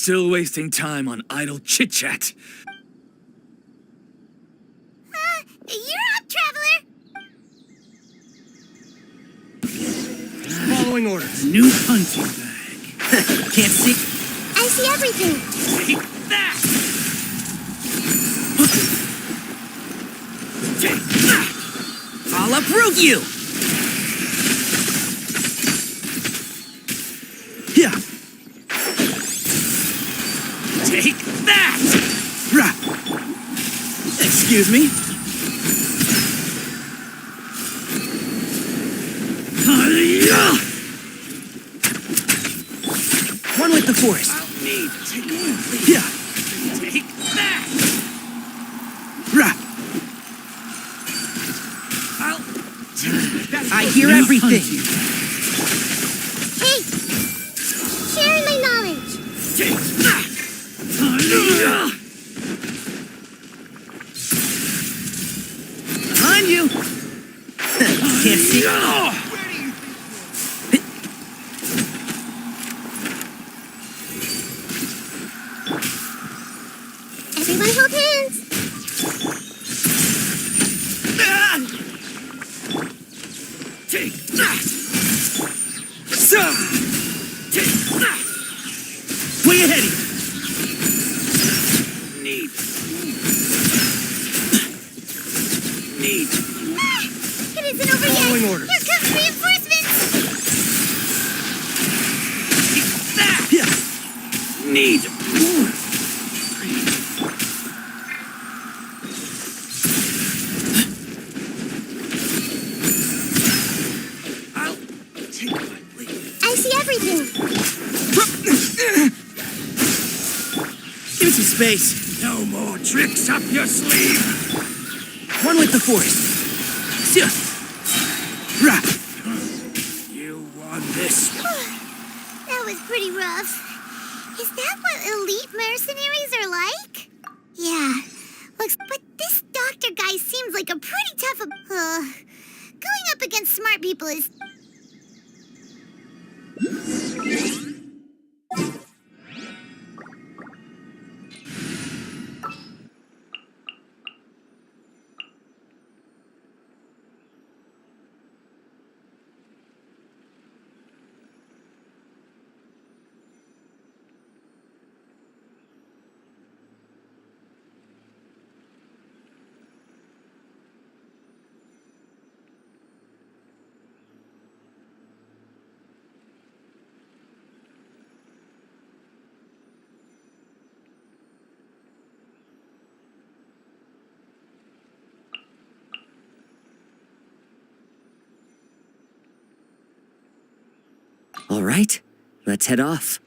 Still wasting time on idle chit-chat. You're up, traveler! Following orders. New punching bag. Can't see. I see everything. Take that! Take that! I'll uproot you! Yeah. Take that! Rah. Excuse me? One with the force. I'll need to take that. Yeah. Take that! Rah. I'll take that. I hear everything. Hey! Sharing my knowledge. Take that! Behind you. Can't see. Everyone hold hands. Take that! Take that! Way ahead of you. Need. It isn't over Following yet. orders. Here comes reinforcements. Take that! Yeah. Need. I'll take my leave. I see everything. Give me some space. No more tricks up your sleeve. One with the force. Yeah. Rah. You won this. That was pretty rough. Is that what elite mercenaries are like? Yeah. Looks, but this doctor guy seems like a pretty tough. Going up against smart people is. All right, let's head off.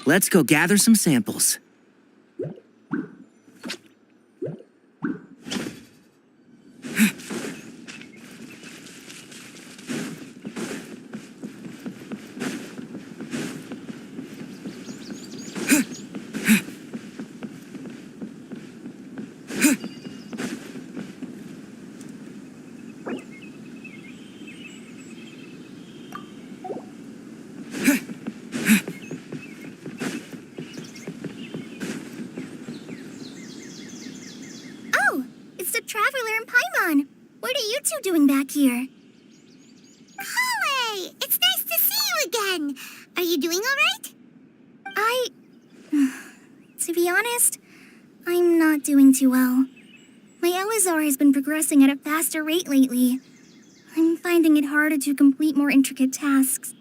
Let's go gather some samples. Oh, it's the Traveler and Paimon. What are you two doing back here? Kale, it's nice to see you again. Are you doing all right? To be honest, I'm not doing too well. My Elazar has been progressing at a faster rate lately. I'm finding it harder to complete more intricate tasks.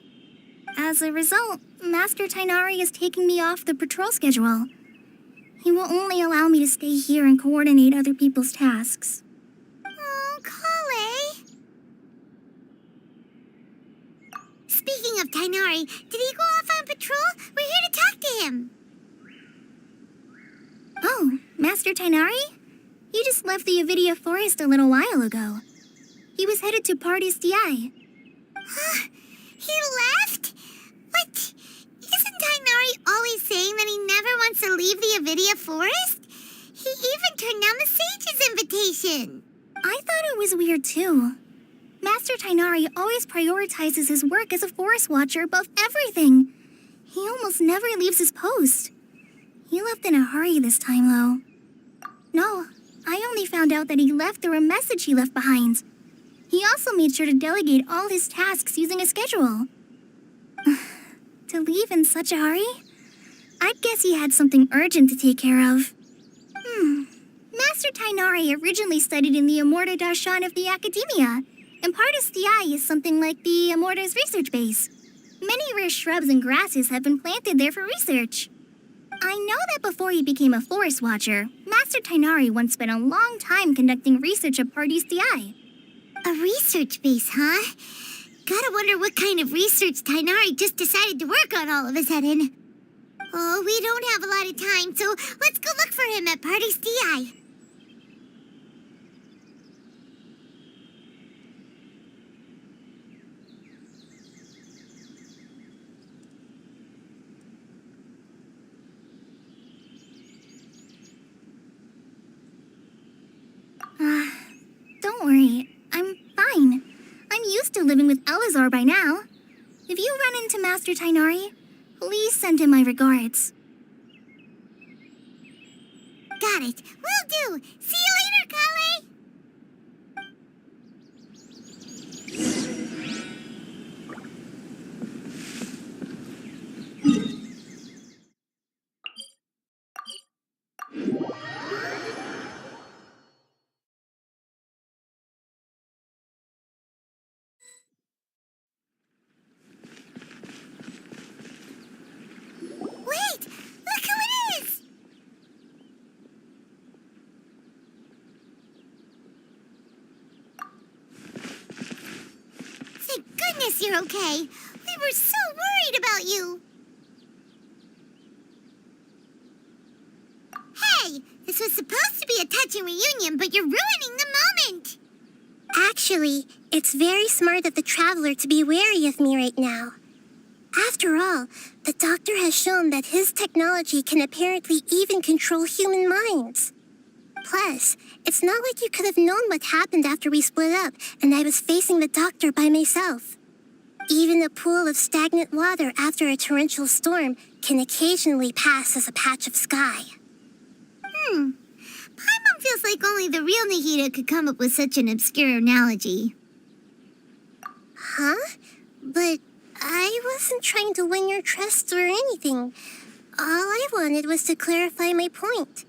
As a result, Master Tainari is taking me off the patrol schedule. He will only allow me to stay here and coordinate other people's tasks. Oh, Kale. Speaking of Tainari, did he go off on patrol? We're here to talk to him. Oh, Master Tainari? He just left the NVIDIA forest a little while ago. He was headed to Party's DI. He left? But isn't Tainari always saying that he never wants to leave the NVIDIA forest? He even turned down the Sage's invitation. I thought it was weird too. Master Tainari always prioritizes his work as a forest watcher above everything. He almost never leaves his post. He left in a hurry this time, though. No, I only found out that he left through a message he left behind. He also made sure to delegate all his tasks using a schedule. To leave in such a hurry? I'd guess he had something urgent to take care of. Master Tainari originally studied in the Immorta Darshan of the Academia, and Partis DI is something like the Immorta's research base. Many rare shrubs and grasses have been planted there for research. I know that before he became a forest watcher, Master Tainari once spent a long time conducting research at Party's DI. A research base, huh? Gotta wonder what kind of research Tainari just decided to work on all of a sudden. Oh, we don't have a lot of time, so let's go look for him at Party's DI. Don't worry. I'm fine. I'm used to living with Elazar by now. If you run into Master Tainari, please send him my regards. Got it. Will do. See you later, Kale. Wait! Look who it is! Thank goodness you're okay. We were so worried about you. Hey, This was supposed to be a touching reunion, but you're ruining the moment. Actually, it's very smart of the Traveler to be wary of me right now. After all, the Doctor has shown that his technology can apparently even control human minds. Plus, it's not like you could have known what happened after we split up and I was facing the Doctor by myself. Even a pool of stagnant water after a torrential storm can occasionally pass as a patch of sky. Paimon feels like only the real Nahida could come up with such an obscure analogy. Huh? But I wasn't trying to win your trust or anything. All I wanted was to clarify my point.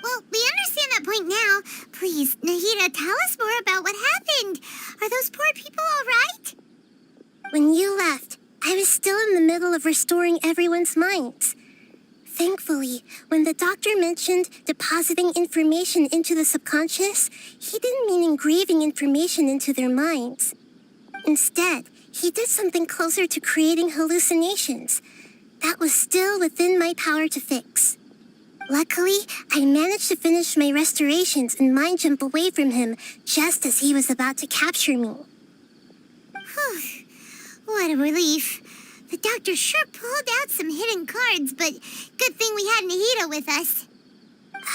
Well, we understand that point now. Please, Nahida, tell us more about what happened. Are those poor people all right? When you left, I was still in the middle of restoring everyone's minds. Thankfully, when the Doctor mentioned depositing information into the subconscious, he didn't mean engraving information into their minds. Instead, he did something closer to creating hallucinations. That was still within my power to fix. Luckily, I managed to finish my restorations and mind jump away from him just as he was about to capture me. What a relief. The Doctor sure pulled out some hidden cards, but good thing we had Nahida with us.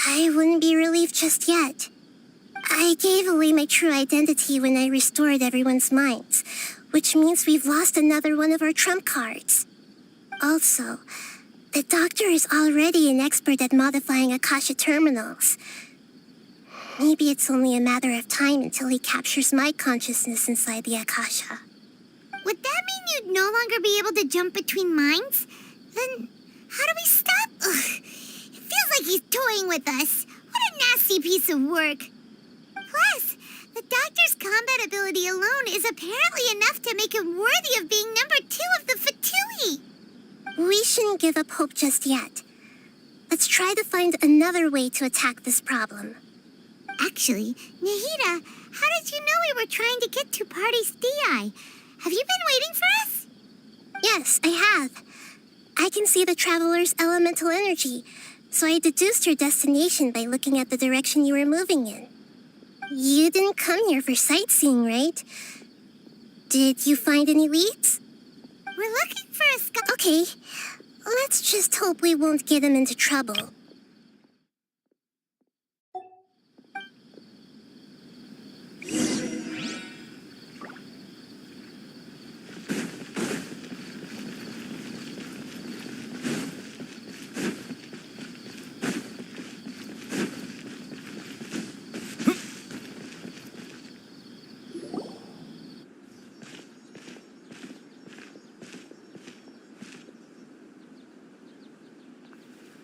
I wouldn't be relieved just yet. I gave away my true identity when I restored everyone's minds, which means we've lost another one of our trump cards. Also, the Doctor is already an expert at modifying Akasha terminals. Maybe it's only a matter of time until he captures my consciousness inside the Akasha. Would that mean you'd no longer be able to jump between minds? Then how do we stop? Ugh, it feels like he's toying with us. What a nasty piece of work. Plus, the Doctor's combat ability alone is apparently enough to make him worthy of being number 2 of the Fatui. We shouldn't give up hope just yet. Let's try to find another way to attack this problem. Actually, Nahida, how did you know we were trying to get to Party's DI? Have you been waiting for us? Yes, I have. I can see the Traveler's elemental energy, so I deduced your destination by looking at the direction you were moving in. You didn't come here for sightseeing, right? Did you find any leads? We're looking for a sky. Okay, let's just hope we won't get him into trouble.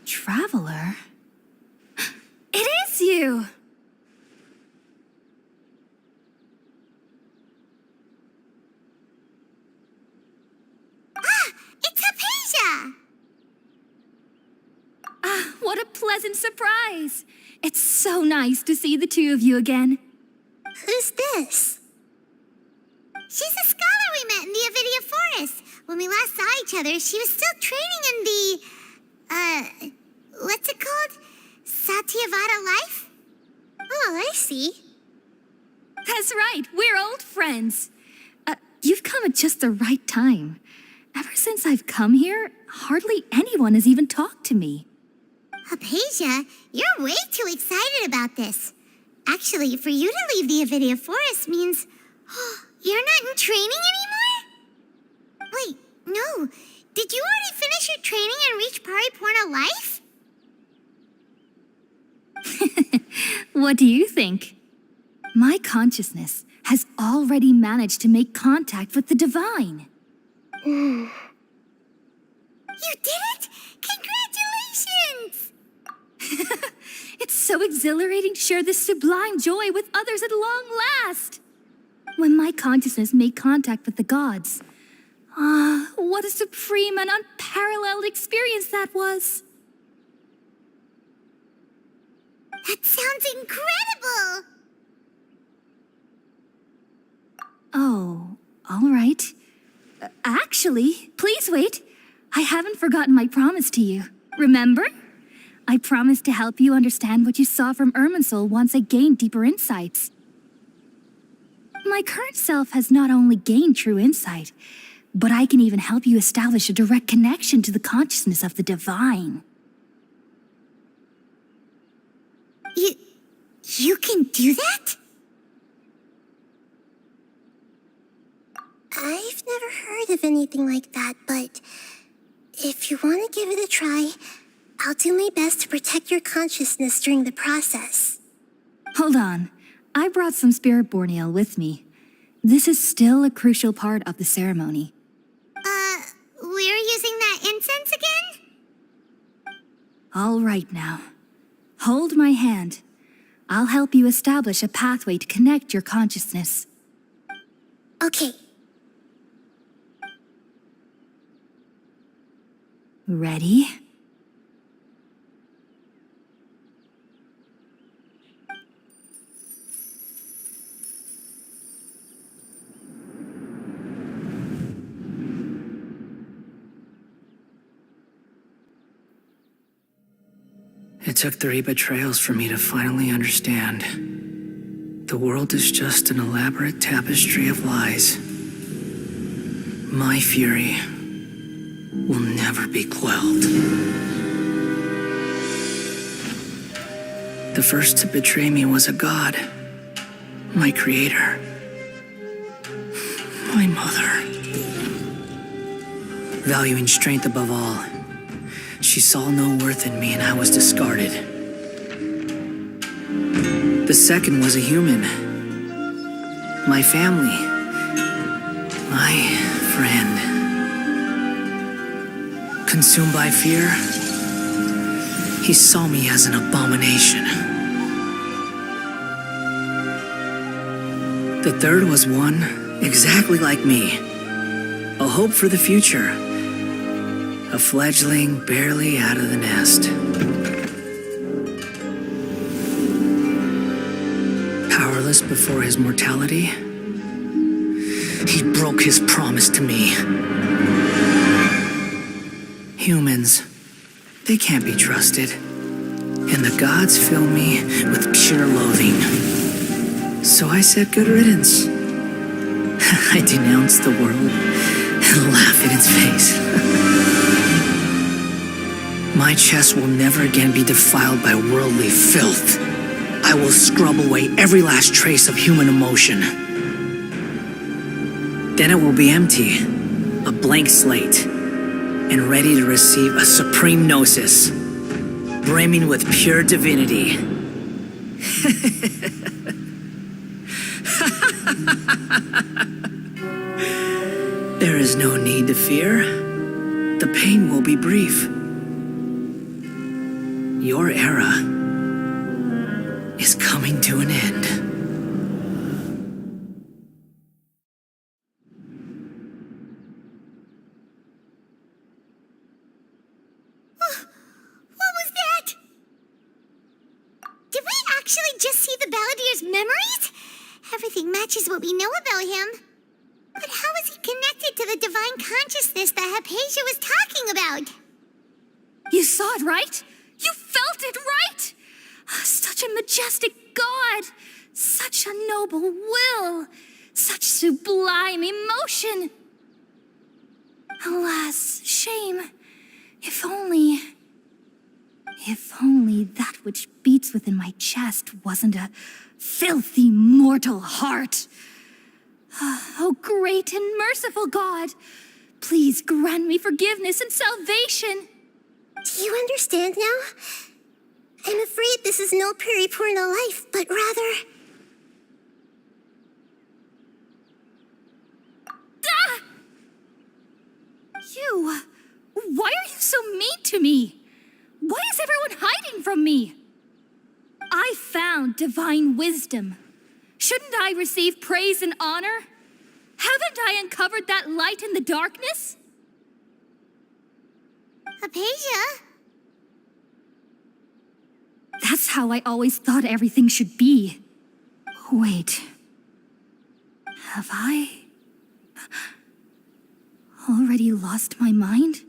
Traveler? It is you! It's Hypatia! What a pleasant surprise! It's so nice to see the two of you again. Who's this? She's a scholar we met in the NVIDIA forest. When we last saw each other, she was still training in the... what's it called? Satyavada life? Oh, I see. That's right, we're old friends. You've come at just the right time. Ever since I've come here, hardly anyone has even talked to me. Hypatia, you're way too excited about this. Actually, for you to leave the NVIDIA forest means... you're not in training anymore? Wait, no. Did you already finish your training and reach Paripurna life? What do you think? My consciousness has already managed to make contact with the divine. You did it! Congratulations! It's so exhilarating to share this sublime joy with others at long last. When my consciousness made contact with the gods, what a supreme and unparalleled experience that was. That sounds incredible! Oh, all right. Actually, please wait. I haven't forgotten my promise to you. Remember? I promise to help you understand what you saw from Irminsul once I gained deeper insights. My current self has not only gained true insight, but I can even help you establish a direct connection to the consciousness of the divine. You can do that? I've never heard of anything like that, but if you want to give it a try, I'll do my best to protect your consciousness during the process. Hold on. I brought some spirit-born ale with me. This is still a crucial part of the ceremony. We're using that incense again? All right now. Hold my hand. I'll help you establish a pathway to connect your consciousness. Okay. Ready? It took 3 betrayals for me to finally understand. The world is just an elaborate tapestry of lies. My fury will never be quelled. The first to betray me was a god, my creator, my mother. Valuing strength above all, she saw no worth in me and I was discarded. The second was a human, my family, my friend. Consumed by fear, he saw me as an abomination. The third was one exactly like me, a hope for the future, a fledgling barely out of the nest. Powerless before his mortality, he broke his promise to me. Humans, they can't be trusted, and the gods fill me with pure loathing. So I said good riddance. I denounced the world and laughed in its face. My chest will never again be defiled by worldly filth. I will scrub away every last trace of human emotion. Then it will be empty, a blank slate, and ready to receive a supreme gnosis, brimming with pure divinity. There is no need to fear. The pain will be brief. Your era is coming to an end. What was that? Did we actually just see the Balladier's memories? Everything matches what we know about him. But how is he connected to the divine consciousness that Hypatia was talking about? You saw it, right? You felt it, right? Such a majestic God, such a noble will, such sublime emotion. Alas, shame. If only that which beats within my chest wasn't a filthy mortal heart. Oh, great and merciful God, please grant me forgiveness and salvation. Do you understand now? I'm afraid this is no periporno life, but rather... Ah! You! Why are you so mean to me? Why is everyone hiding from me? I found divine wisdom. Shouldn't I receive praise and honor? Haven't I uncovered that light in the darkness? Hypatia? That's how I always thought everything should be. Wait. Have I already lost my mind?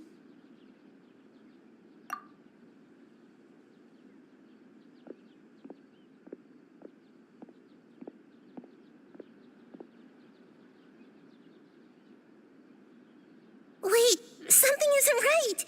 isn't right.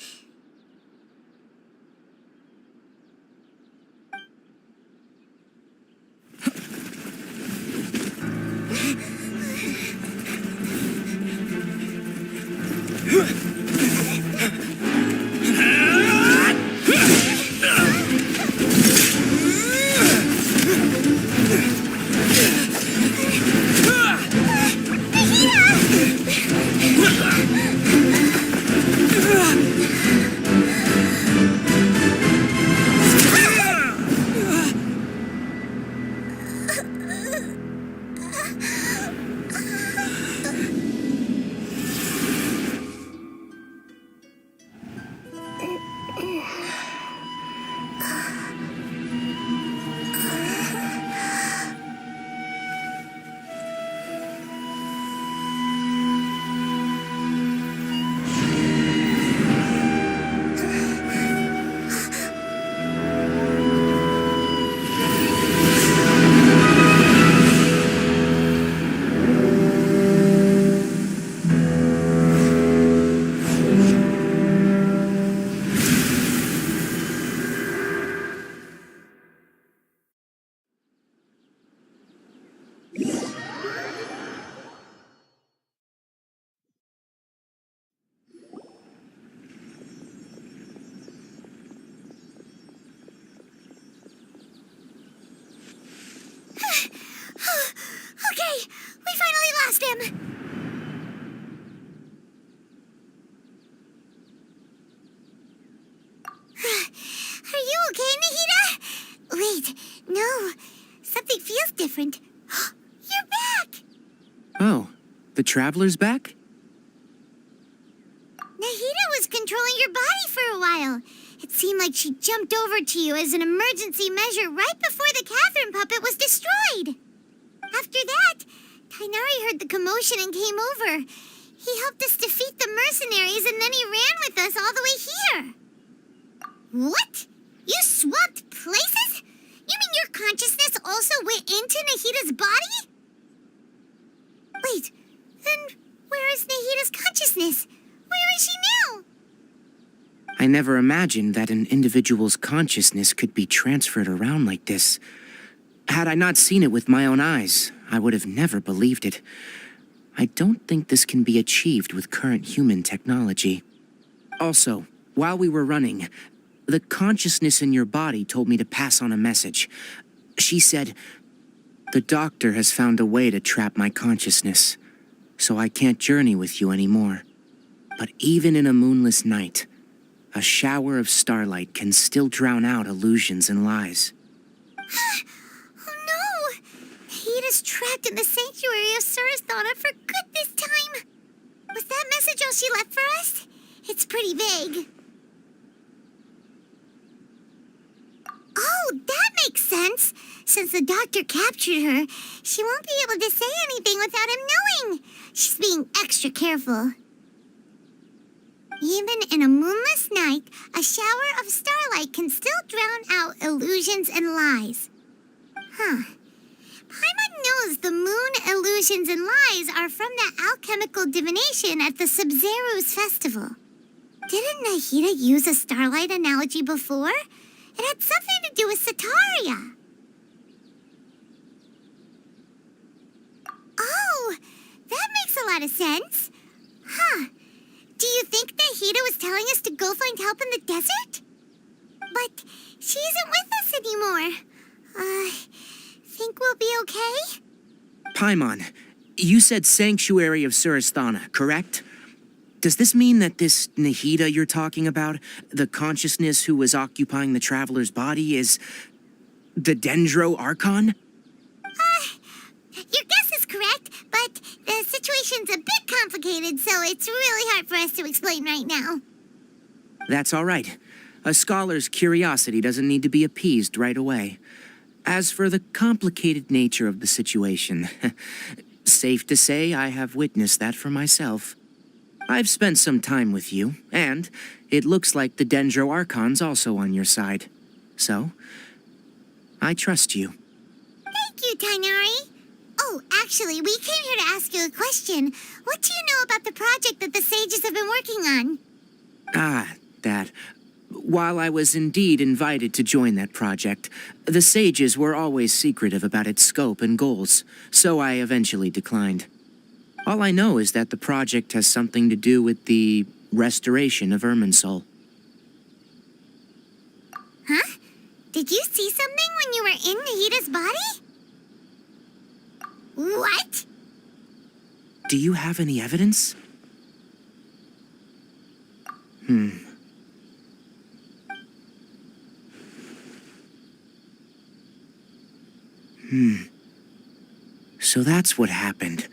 Okay, we finally lost him. Are you okay, Nahida? Wait, no. Something feels different. You're back! Oh, the Traveler's back? Nahida was controlling your body for a while. It seemed like she jumped over to you as an emergency measure right before the Catherine puppet was destroyed. After that, Tainari heard the commotion and came over. He helped us defeat the mercenaries and then he ran with us all the way here. What? You swapped places? You mean your consciousness also went into Nahida's body? Wait, then where is Nahida's consciousness? Where is she now? I never imagined that an individual's consciousness could be transferred around like this. Had I not seen it with my own eyes, I would have never believed it. I don't think this can be achieved with current human technology. Also, while we were running, the consciousness in your body told me to pass on a message. She said, "The doctor has found a way to trap my consciousness, so I can't journey with you anymore. But even in a moonless night, a shower of starlight can still drown out illusions and lies." Oh no! Nahida's trapped in the sanctuary of Surasthana for good this time. Was that message all she left for us? It's pretty vague. Oh, that makes sense. Since the doctor captured her, she won't be able to say anything without him knowing. She's being extra careful. Even in a moonless night, a shower of starlight can still drown out illusions and lies. Huh. Paimon knows the moon illusions and lies are from that alchemical divination at the Sub-Zero's festival. Didn't Nahida use a starlight analogy before? It had something to do with Sataria. Oh, that makes a lot of sense. Huh. Do you think Nahida was telling us to go find help in the desert? But she isn't with us anymore. Think we'll be okay? Paimon, you said Sanctuary of Surasthana, correct? Does this mean that this Nahida you're talking about, the consciousness who was occupying the Traveler's body, is the Dendro Archon? Your guess is correct, but the situation's a bit complicated, so it's really hard for us to explain right now. That's all right. A scholar's curiosity doesn't need to be appeased right away. As for the complicated nature of the situation, safe to say I have witnessed that for myself. I've spent some time with you, and it looks like the Dendro Archon's also on your side. So, I trust you. Thank you, Tainari. Oh, actually, we came here to ask you a question. What do you know about the project that the sages have been working on? Ah, that. While I was indeed invited to join that project, the sages were always secretive about its scope and goals, so I eventually declined. All I know is that the project has something to do with the restoration of Irminsul. Huh? Did you see something when you were in Nahida's body? What? Do you have any evidence? So that's what happened.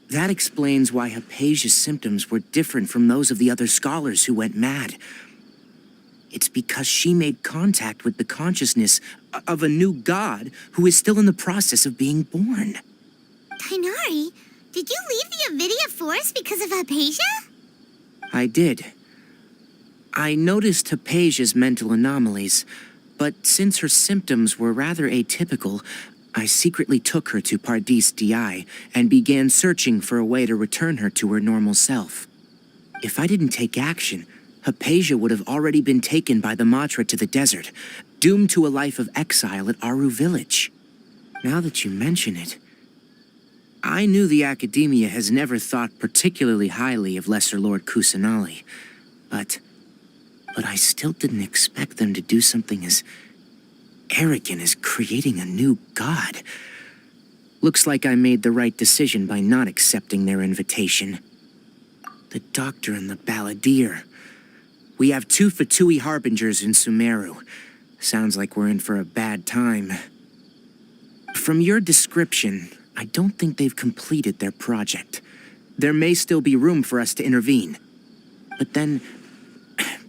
That explains why Hypatia's symptoms were different from those of the other scholars who went mad. It's because she made contact with the consciousness of a new god who is still in the process of being born. Tainari, did you leave the NVIDIA force because of Hypatia? I did. I noticed Hypatia's mental anomalies, but since her symptoms were rather atypical, I secretly took her to Pardis Di and began searching for a way to return her to her normal self. If I didn't take action, Hypatia would have already been taken by the Matra to the desert, doomed to a life of exile at Aru village. Now that you mention it, I knew the Academia has never thought particularly highly of Lesser Lord Kusanali, but I still didn't expect them to do something as arrogant as creating a new god. Looks like I made the right decision by not accepting their invitation. The doctor and the balladeer. We have 2 Fatui harbingers in Sumeru. Sounds like we're in for a bad time. From your description, I don't think they've completed their project. There may still be room for us to intervene. But then,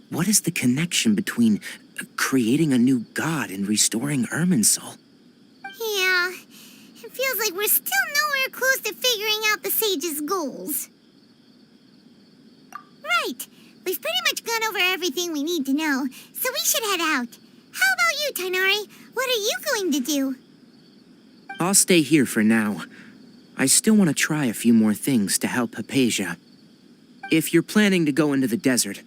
what is the connection between creating a new god and restoring Irminsul? Yeah, it feels like we're still nowhere close to figuring out the sage's goals. Right, we've pretty much gone over everything we need to know, so we should head out. How about you, Tainari? What are you going to do? I'll stay here for now. I still want to try a few more things to help Hypatia. If you're planning to go into the desert,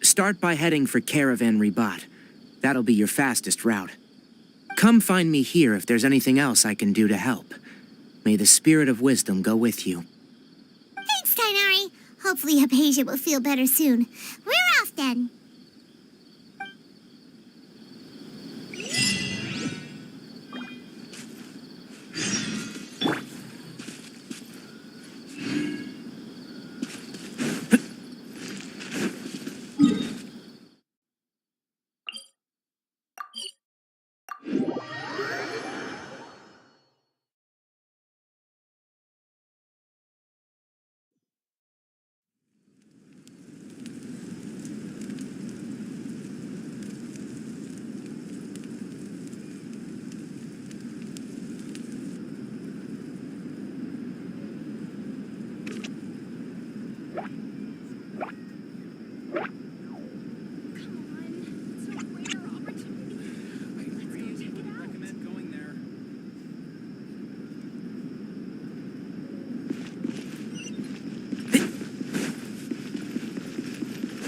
start by heading for Caravan Ribat. That'll be your fastest route. Come find me here if there's anything else I can do to help. May the spirit of wisdom go with you. Thanks, Tainari. Hopefully Hypatia will feel better soon. We're off then.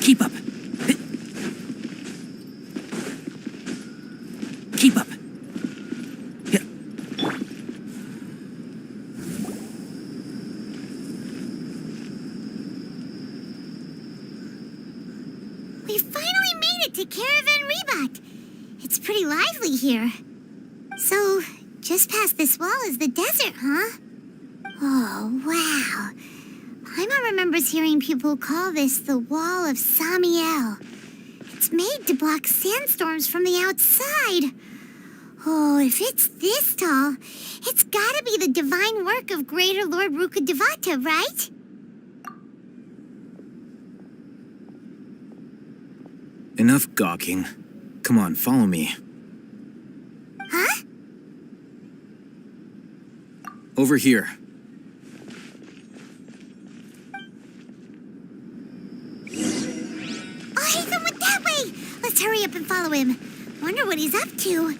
Keep up. Keep up. We finally made it to Caravan Ribat. It's pretty lively here. So, just past this wall is the desert, huh? Oh, wow. Paimon remembers hearing people call this the Wall of Samiel. It's made to block sandstorms from the outside. Oh, if it's this tall, it's gotta be the divine work of Greater Lord Rukkhadevata, right? Enough gawking. Come on, follow me. Huh? Over here. Oh, Hatham went that way! Let's hurry up and follow him. Wonder what he's up to.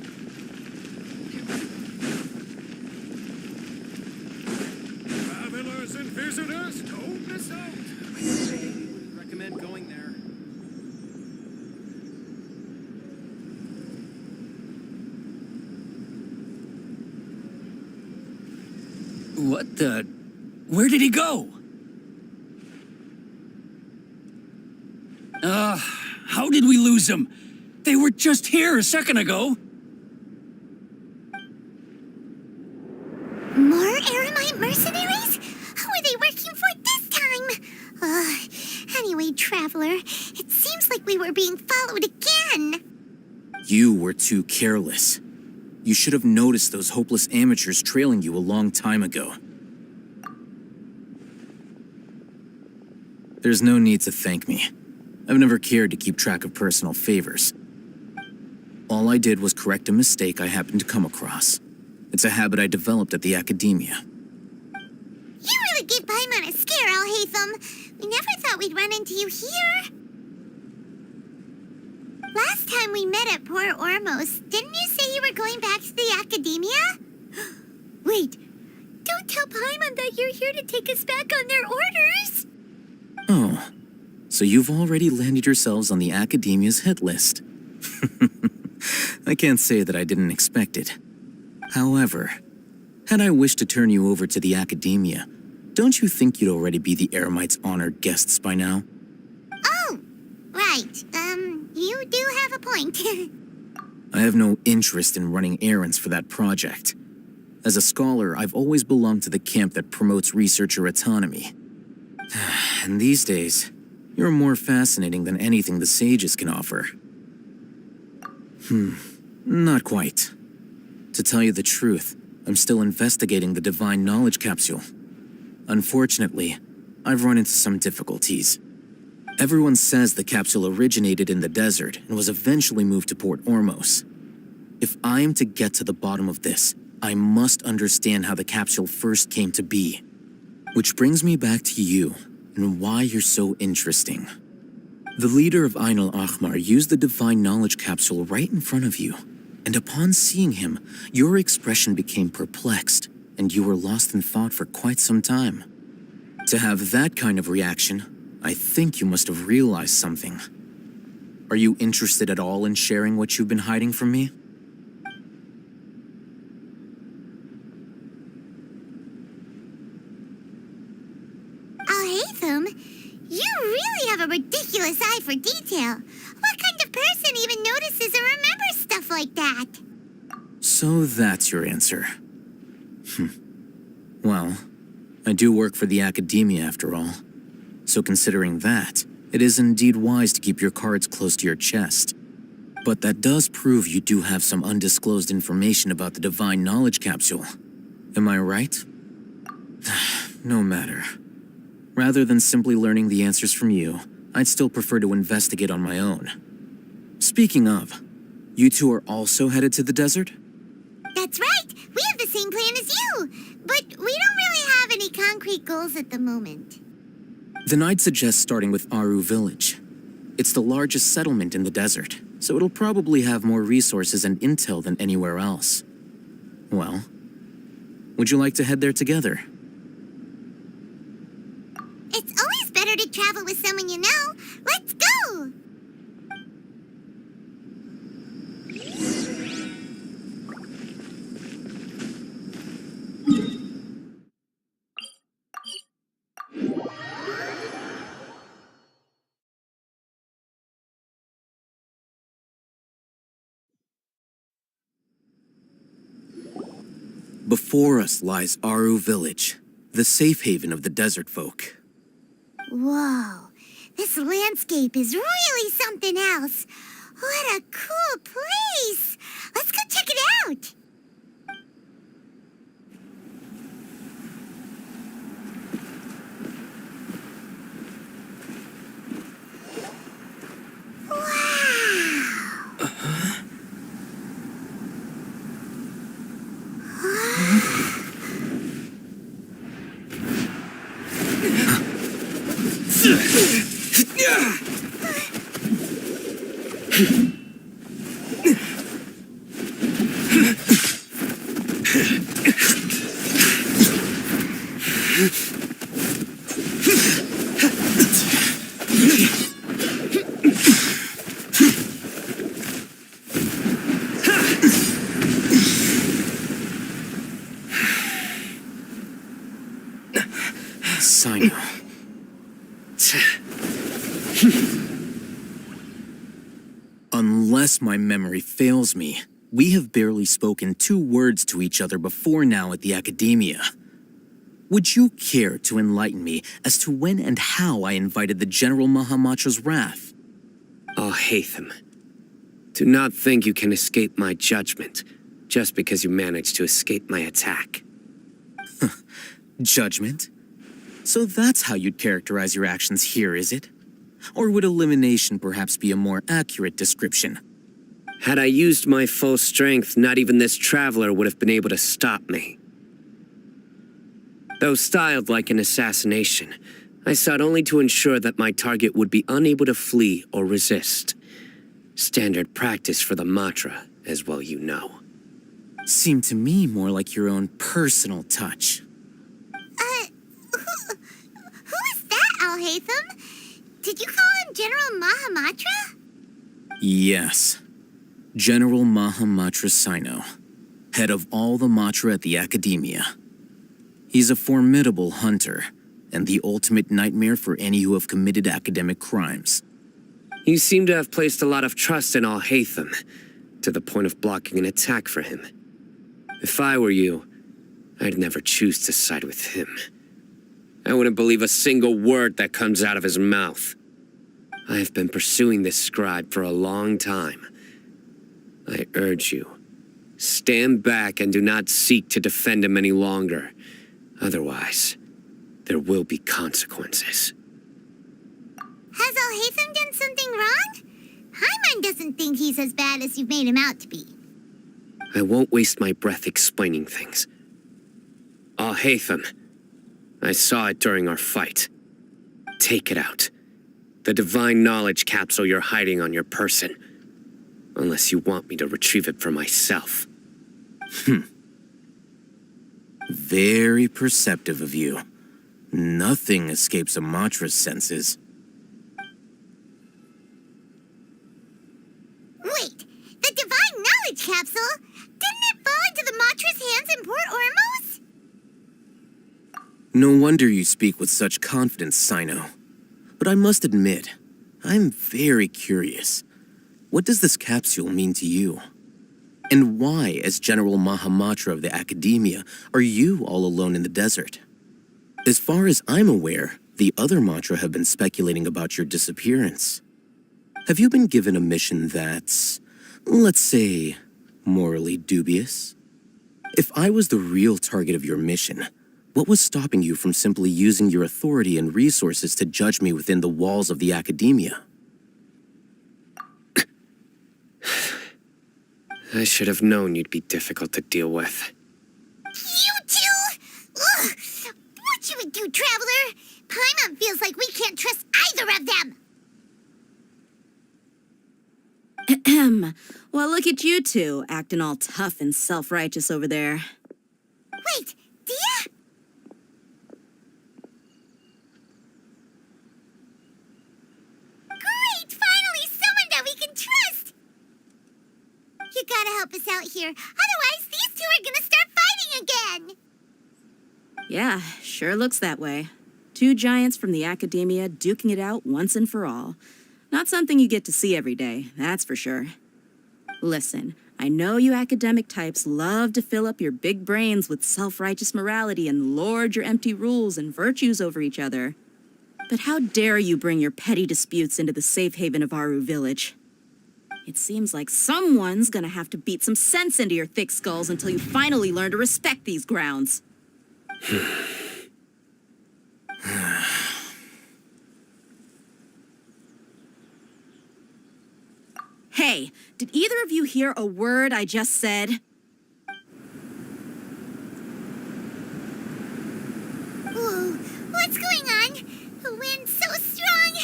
Travelers and visitors, don't miss out. Recommend going there. What the... Where did he go? How did we lose him? They were just here a second ago. More Eremite mercenaries? Who are they working for this time? Anyway, Traveler, it seems like we were being followed again. You were too careless. You should have noticed those hopeless amateurs trailing you a long time ago. There's no need to thank me. I've never cared to keep track of personal favors. All I did was correct a mistake I happened to come across. It's a habit I developed at the academia. You really gave Paimon a scare, Alhaitham. We never thought we'd run into you here. Last time we met at Port Ormos, didn't you say you were going back to the academia? Wait, don't tell Paimon that you're here to take us back on their orders. Oh, so you've already landed yourselves on the academia's hit list. I can't say that I didn't expect it. However, had I wished to turn you over to the academia, don't you think you'd already be the Eremites' honored guests by now? Oh, right. You do have a point. I have no interest in running errands for that project. As a scholar, I've always belonged to the camp that promotes researcher autonomy. And these days, you're more fascinating than anything the sages can offer. Not quite. To tell you the truth, I'm still investigating the divine knowledge capsule. Unfortunately, I've run into some difficulties. Everyone says the capsule originated in the desert and was eventually moved to Port Ormos. If I am to get to the bottom of this, I must understand how the capsule first came to be. Which brings me back to you and why you're so interesting. The leader of Ain al-Ahmar used the divine knowledge capsule right in front of you, and upon seeing him, your expression became perplexed, and you were lost in thought for quite some time. To have that kind of reaction, I think you must have realized something. Are you interested at all in sharing what you've been hiding from me? Alhaitham, you really have a ridiculous eye for detail. What kind of person even notices or remembers stuff like that? So that's your answer. Well, I do work for the academia after all. So considering that, it is indeed wise to keep your cards close to your chest. But that does prove you do have some undisclosed information about the divine knowledge capsule. Am I right? No matter. Rather than simply learning the answers from you, I'd still prefer to investigate on my own. Speaking of, you two are also headed to the desert? That's right. We have the same plan as you. But we don't really have any concrete goals at the moment. Then I'd suggest starting with Aru Village. It's the largest settlement in the desert, so it'll probably have more resources and intel than anywhere else. Well, would you like to head there together? It's always better to travel with someone you know. Let's go! Before us lies Aru Village, the safe haven of the desert folk. Whoa, this landscape is really something else. What a cool place! Let's go check it out! Wow! Unless my memory fails me, we have barely spoken 2 words to each other before now at the Academia. Would you care to enlighten me as to when and how I invited the General Mahamatra's wrath? Al-Haytham, do not think you can escape my judgment just because you managed to escape my attack. Judgment? So that's how you'd characterize your actions here, is it? Or would elimination perhaps be a more accurate description? Had I used my full strength, not even this traveler would have been able to stop me. Though styled like an assassination, I sought only to ensure that my target would be unable to flee or resist. Standard practice for the Matra, as well you know. Seemed to me more like your own personal touch. Who is that, Al-Haytham? Did you call him General Mahamatra? Yes. General Mahamatra Sino, head of all the Matra at the Academia. He's a formidable hunter, and the ultimate nightmare for any who have committed academic crimes. You seem to have placed a lot of trust in Al-Haytham, to the point of blocking an attack for him. If I were you, I'd never choose to side with him. I wouldn't believe a single word that comes out of his mouth. I have been pursuing this scribe for a long time. I urge you, stand back and do not seek to defend him any longer. Otherwise, there will be consequences. Has Al-Haytham done something wrong? Hyman doesn't think he's as bad as you've made him out to be. I won't waste my breath explaining things. Al-Haytham, I saw it during our fight. Take it out. The divine knowledge capsule you're hiding on your person. Unless you want me to retrieve it for myself. Very perceptive of you. Nothing escapes a Matra's senses. Wait, the divine knowledge capsule? Didn't it fall into the Matra's hands in Port Ormos? No wonder you speak with such confidence, Sino. But I must admit, I'm very curious. What does this capsule mean to you? And why, as General Mahamatra of the Academia, are you all alone in the desert? As far as I'm aware, the other Matra have been speculating about your disappearance. Have you been given a mission that's, let's say, morally dubious? If I was the real target of your mission, what was stopping you from simply using your authority and resources to judge me within the walls of the Academia? I should have known you'd be difficult to deal with. You two? Ugh! What should we do, Traveler? Paimon feels like we can't trust either of them. Ahem. Well, look at you two, acting all tough and self-righteous over there. Wait, Dia? Great! Finally, someone that we can trust! You gotta help us out here. Otherwise, these two are gonna start fighting again! Yeah, sure looks that way. 2 giants from the Academia duking it out once and for all. Not something you get to see every day, that's for sure. Listen, I know you academic types love to fill up your big brains with self-righteous morality and lord your empty rules and virtues over each other. But how dare you bring your petty disputes into the safe haven of Aru Village? It seems like someone's gonna have to beat some sense into your thick skulls until you finally learn to respect these grounds. Hey, did either of you hear a word I just said? Whoa, what's going on? The wind's so strong.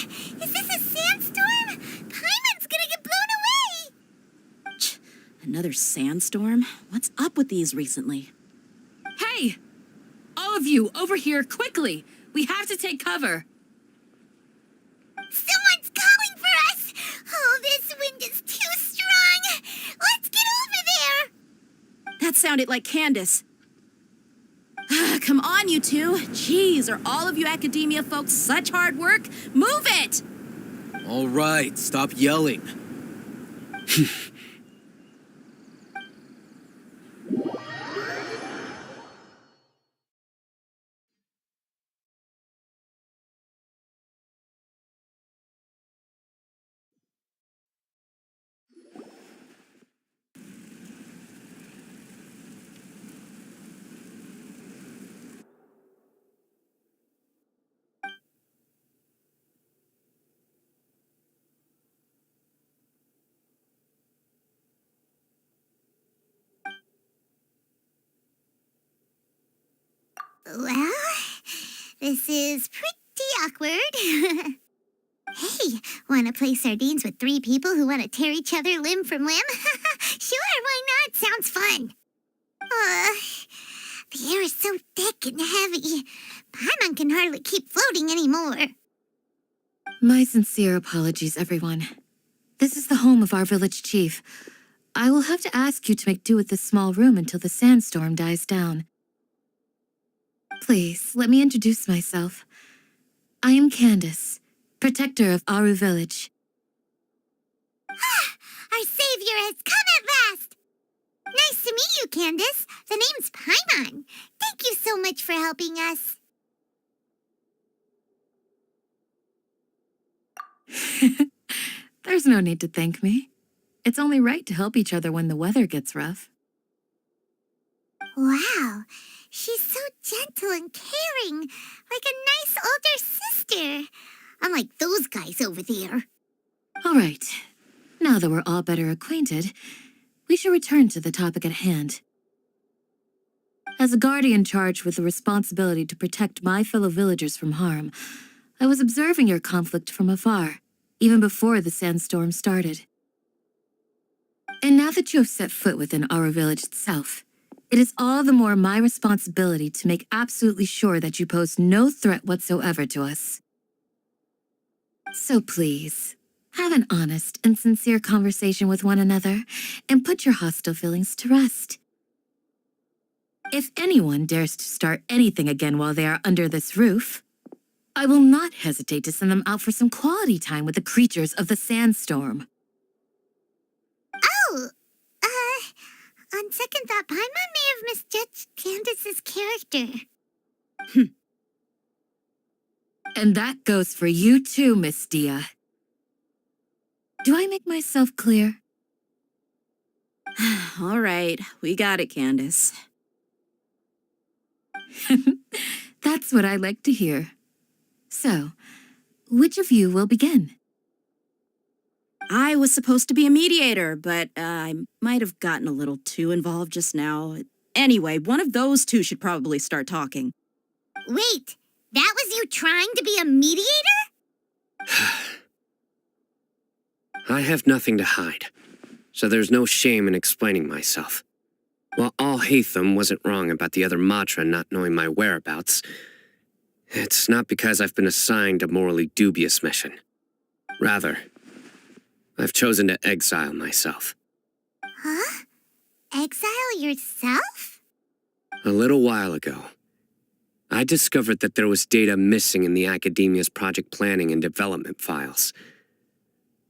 Is this a sandstorm? Paimon's gonna get blown away. Another sandstorm? What's up with these recently? Hey! All of you, over here, quickly! We have to take cover. Someone's calling for us! Oh, this wind is too strong! Let's get over there! That sounded like Candace. Come on, you two. Jeez, are all of you Academia folks such hard work? Move it! All right, stop yelling. Well, this is pretty awkward. Hey, want to play sardines with three people who want to tear each other limb from limb? Sure, why not? Sounds fun. The air is so thick and heavy. Paimon can hardly keep floating anymore. My sincere apologies, everyone. This is the home of our village chief. I will have to ask you to make do with this small room until the sandstorm dies down. Please, let me introduce myself. I am Candace, protector of Aru Village. Our savior has come at last! Nice to meet you, Candace. The name's Paimon. Thank you so much for helping us. There's no need to thank me. It's only right to help each other when the weather gets rough. Wow, she's so gentle and caring, like a nice older sister. Unlike those guys over there. All right. Now that we're all better acquainted, we should return to the topic at hand. As a guardian charged with the responsibility to protect my fellow villagers from harm, I was observing your conflict from afar, even before the sandstorm started. And now that you have set foot within our village itself, it is all the more my responsibility to make absolutely sure that you pose no threat whatsoever to us. So please, have an honest and sincere conversation with one another and put your hostile feelings to rest. If anyone dares to start anything again while they are under this roof, I will not hesitate to send them out for some quality time with the creatures of the sandstorm. Oh, on second thought, Paimon may have misjudged Candace's character. And that goes for you too, Miss Dia. Do I make myself clear? All right, we got it, Candace. That's what I like to hear. So, which of you will begin? I was supposed to be a mediator, but I might have gotten a little too involved just now. Anyway, one of those two should probably start talking. Wait, that was you trying to be a mediator? I have nothing to hide, so there's no shame in explaining myself. While Al-Haytham wasn't wrong about the other Matra not knowing my whereabouts, it's not because I've been assigned a morally dubious mission. Rather, I've chosen to exile myself. Huh? Exile yourself? A little while ago, I discovered that there was data missing in the Academia's project planning and development files.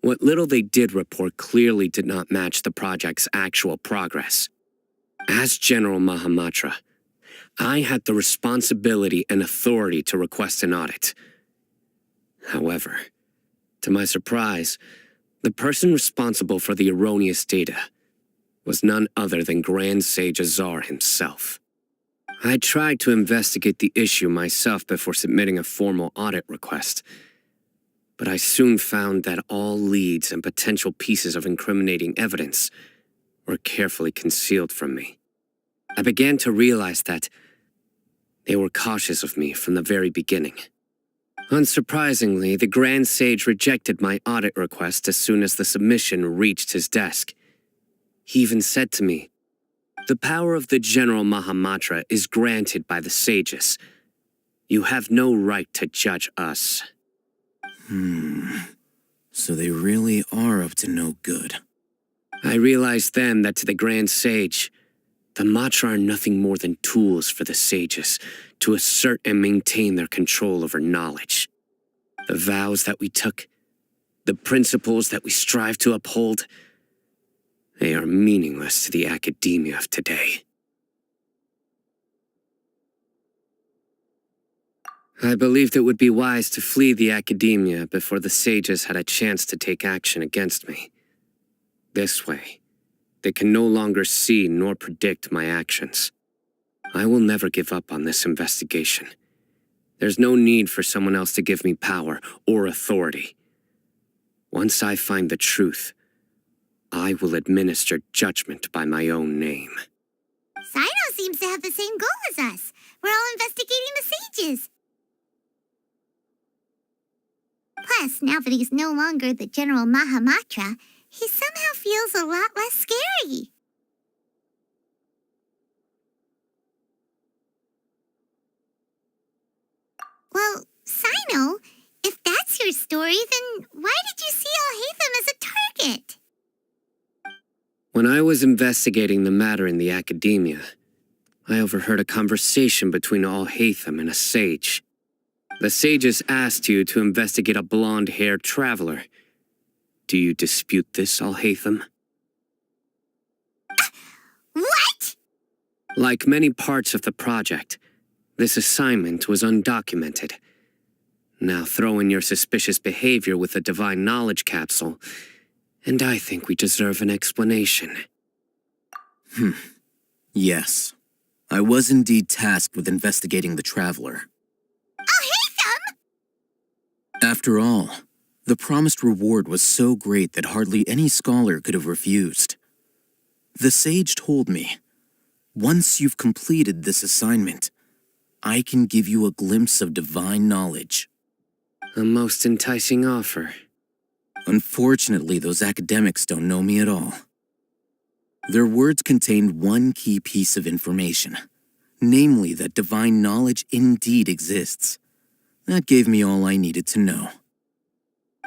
What little they did report clearly did not match the project's actual progress. As General Mahamatra, I had the responsibility and authority to request an audit. However, to my surprise, the person responsible for the erroneous data was none other than Grand Sage Azar himself. I tried to investigate the issue myself before submitting a formal audit request, but I soon found that all leads and potential pieces of incriminating evidence were carefully concealed from me. I began to realize that they were cautious of me from the very beginning. Unsurprisingly, the Grand Sage rejected my audit request as soon as the submission reached his desk. He even said to me, "The power of the General Mahamatra is granted by the sages. You have no right to judge us." So they really are up to no good. I realized then that to the Grand Sage, the Matra are nothing more than tools for the sages to assert and maintain their control over knowledge. The vows that we took, the principles that we strive to uphold, they are meaningless to the academia of today. I believed it would be wise to flee the academia before the sages had a chance to take action against me. This way, they can no longer see nor predict my actions. I will never give up on this investigation. There's no need for someone else to give me power or authority. Once I find the truth, I will administer judgment by my own name. Sino seems to have the same goal as us. We're all investigating the sages. Plus, now that he's no longer the General Mahamatra, he somehow feels a lot less scary. Well, Sino, if that's your story, then why did you see Alhaitham as a target? When I was investigating the matter in the academia, I overheard a conversation between Alhaitham and a sage. The sages asked you to investigate a blonde-haired traveler. Do you dispute this, Alhaitham? What? Like many parts of the project, this assignment was undocumented. Now throw in your suspicious behavior with the divine knowledge capsule, and I think we deserve an explanation. Yes. I was indeed tasked with investigating the traveler. Alhaitham? After all, the promised reward was so great that hardly any scholar could have refused. The sage told me, once you've completed this assignment, I can give you a glimpse of divine knowledge. A most enticing offer. Unfortunately, those academics don't know me at all. Their words contained one key piece of information, namely that divine knowledge indeed exists. That gave me all I needed to know.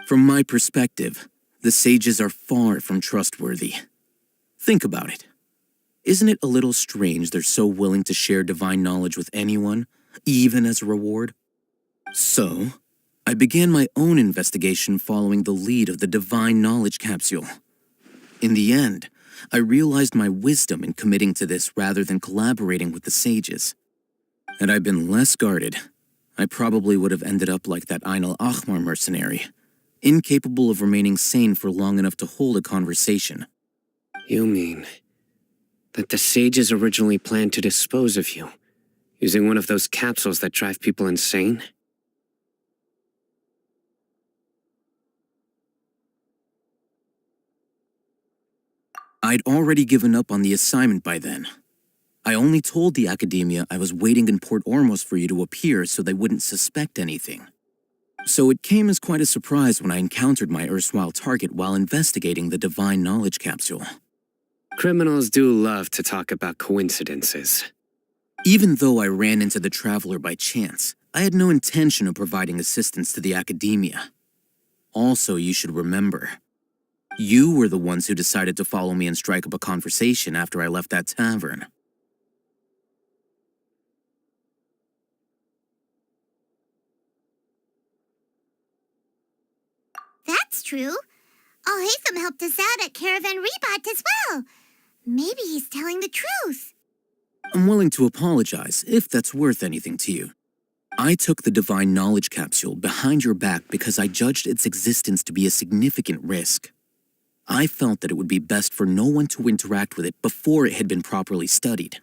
From my perspective, the sages are far from trustworthy. Think about it. Isn't it a little strange they're so willing to share divine knowledge with anyone, even as a reward? So, I began my own investigation following the lead of the divine knowledge capsule. In the end, I realized my wisdom in committing to this rather than collaborating with the sages. Had I been less guarded, I probably would have ended up like that Ain al-Ahmar mercenary, incapable of remaining sane for long enough to hold a conversation. You mean that the sages originally planned to dispose of you, using one of those capsules that drive people insane? I'd already given up on the assignment by then. I only told the academia I was waiting in Port Ormos for you to appear so they wouldn't suspect anything. So it came as quite a surprise when I encountered my erstwhile target while investigating the divine knowledge capsule. Criminals do love to talk about coincidences. Even though I ran into the traveler by chance, I had no intention of providing assistance to the academia. Also, you should remember, you were the ones who decided to follow me and strike up a conversation after I left that tavern. That's true. Alhaitham helped us out at Caravan Rebat as well. Maybe he's telling the truth. I'm willing to apologize if that's worth anything to you. I took the divine knowledge capsule behind your back because I judged its existence to be a significant risk. I felt that it would be best for no one to interact with it before it had been properly studied.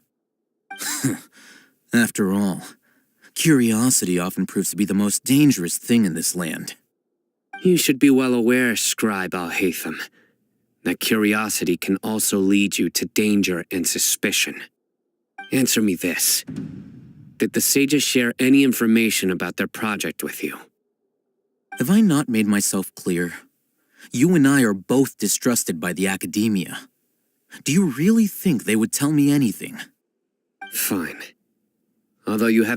After all, curiosity often proves to be the most dangerous thing in this land. You should be well aware, Scribe Alhaitham, that curiosity can also lead you to danger and suspicion. Answer me this. Did the sages share any information about their project with you? Have I not made myself clear? You and I are both distrusted by the academia. Do you really think they would tell me anything? Fine. Although you haven't